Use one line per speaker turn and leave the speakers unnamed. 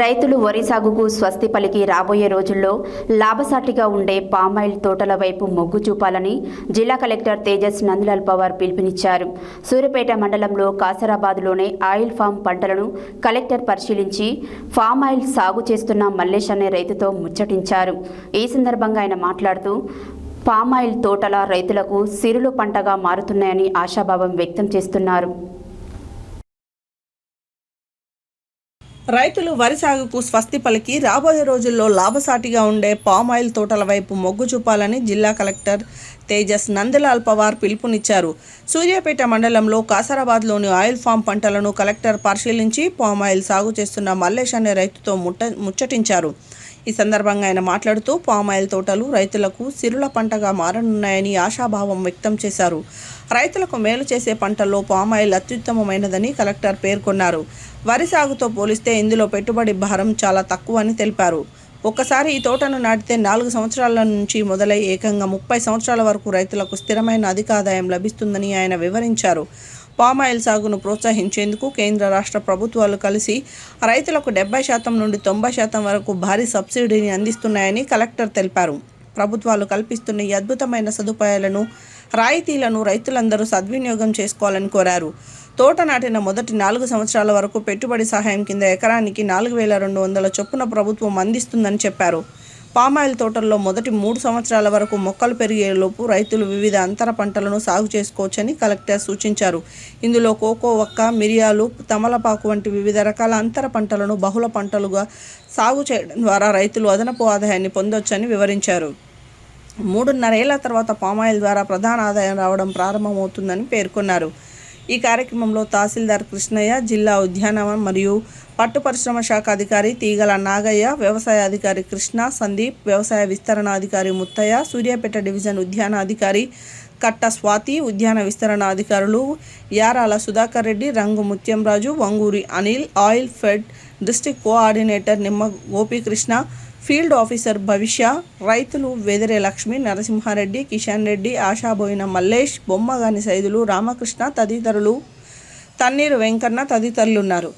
రైతులు వరి సాగుకు స్వస్తి పలికి రాబోయే రోజుల్లో లాభసాటిగా ఉండే పామాయిల్ తోటల వైపు మొగ్గు చూపాలని జిల్లా కలెక్టర్ తేజస్ నందలాల్ పవార్ పిలుపునిచ్చారు. సూర్యాపేట మండలంలో కాసరాబాద్లోనే ఆయిల్ ఫామ్ పంటలను కలెక్టర్ పరిశీలించి ఫామాయిల్ సాగు చేస్తున్న మల్లేష్ అనే రైతుతో ముచ్చటించారు. ఈ సందర్భంగా ఆయన మాట్లాడుతూ పామాయిల్ తోటల రైతులకు సిరులు పంటగా మారుతున్నాయని ఆశాభావం వ్యక్తం చేస్తున్నారు.
రైతులు వరి సాగుకు స్వస్తి పలికి రాబోయే రోజుల్లో లాభసాటిగా ఉండే పామాయిల్ తోటల వైపు మొగ్గు చూపాలని జిల్లా కలెక్టర్ తేజస్ నందలాల్ పవార్ పిలుపునిచ్చారు. సూర్యాపేట మండలంలో కాసరాబాద్లోని ఆయిల్ ఫామ్ పంటలను కలెక్టర్ పరిశీలించి పామాయిల్ సాగు చేస్తున్న మల్లేష్ అనే రైతుతో ముచ్చటించారు. ఈ సందర్భంగా ఆయన మాట్లాడుతూ పామాయిల్ తోటలు రైతులకు సిరుల పంటగా మారనున్నాయని ఆశాభావం వ్యక్తం చేశారు. రైతులకు మేలు చేసే పంటల్లో పామాయిల్ అత్యుత్తమమైనదని కలెక్టర్ పేర్కొన్నారు. వరి సాగుతో పోలిస్తే ఇందులో పెట్టుబడి భారం చాలా తక్కువని తెలిపారు. ఒక్కసారి ఈ తోటను నాటితే 4 సంవత్సరాల నుంచి మొదలై ఏకంగా 30 సంవత్సరాల వరకు రైతులకు స్థిరమైన అధిక ఆదాయం లభిస్తుందని ఆయన వివరించారు. పామాయిల్ సాగును ప్రోత్సహించేందుకు కేంద్ర రాష్ట్ర ప్రభుత్వాలు కలిసి రైతులకు 70% నుండి 90% వరకు భారీ సబ్సిడీని అందిస్తున్నాయని కలెక్టర్ తెలిపారు. ప్రభుత్వాలు కల్పిస్తున్న ఈ అద్భుతమైన సదుపాయాలను, రాయితీలను రైతులందరూ సద్వినియోగం చేసుకోవాలని కోరారు. తోట నాటిన మొదటి 4 సంవత్సరాల వరకు పెట్టుబడి సహాయం కింద ఎకరానికి 4,200 చొప్పున ప్రభుత్వం అందిస్తుందని చెప్పారు. పామాయిల్ తోటల్లో మొదటి 3 సంవత్సరాల వరకు మొక్కలు పెరిగేలోపు రైతులు వివిధ అంతర పంటలను సాగు చేసుకోవచ్చని కలెక్టర్ సూచించారు. ఇందులో కోకో, వక్క, మిరియాలు, తమలపాకు వంటి వివిధ రకాల అంతర పంటలను బహుళ పంటలుగా సాగు చేయడం ద్వారా రైతులు అదనపు ఆదాయాన్ని పొందొచ్చని వివరించారు. 3.5 ఏళ్ల తర్వాత పామాయిల్ ద్వారా ప్రధాన ఆదాయం రావడం ప్రారంభమవుతుందని పేర్కొన్నారు. ఈ కార్యక్రమంలో తహసీల్దార్ కృష్ణయ్య, జిల్లా ఉద్యానవన మరియు పట్టు పరిశ్రమ శాఖ అధికారి తీగల నాగయ్య, వ్యవసాయ అధికారి కృష్ణ, సందీప్, వ్యవసాయ విస్తరణ అధికారి ముత్తయ్య, సూర్యాపేట డివిజన్ ఉద్యాన అధికారి కట్ట స్వాతి, ఉద్యాన విస్తరణ అధికారులు Yarala Sudhakar Reddy, Rangu Muthyamraju, Vanguri Anil, oil fed district coordinator Nimma Gopikrishna, field officer భవిష్య, రైతులు వెదిరే లక్ష్మి, నరసింహారెడ్డి, కిషన్ రెడ్డి, ఆశాబోయిన మల్లేష్, బొమ్మగాని సైదులు, రామకృష్ణ తదితరులు, తన్నీరు వెంకన్న తదితరులున్నారు.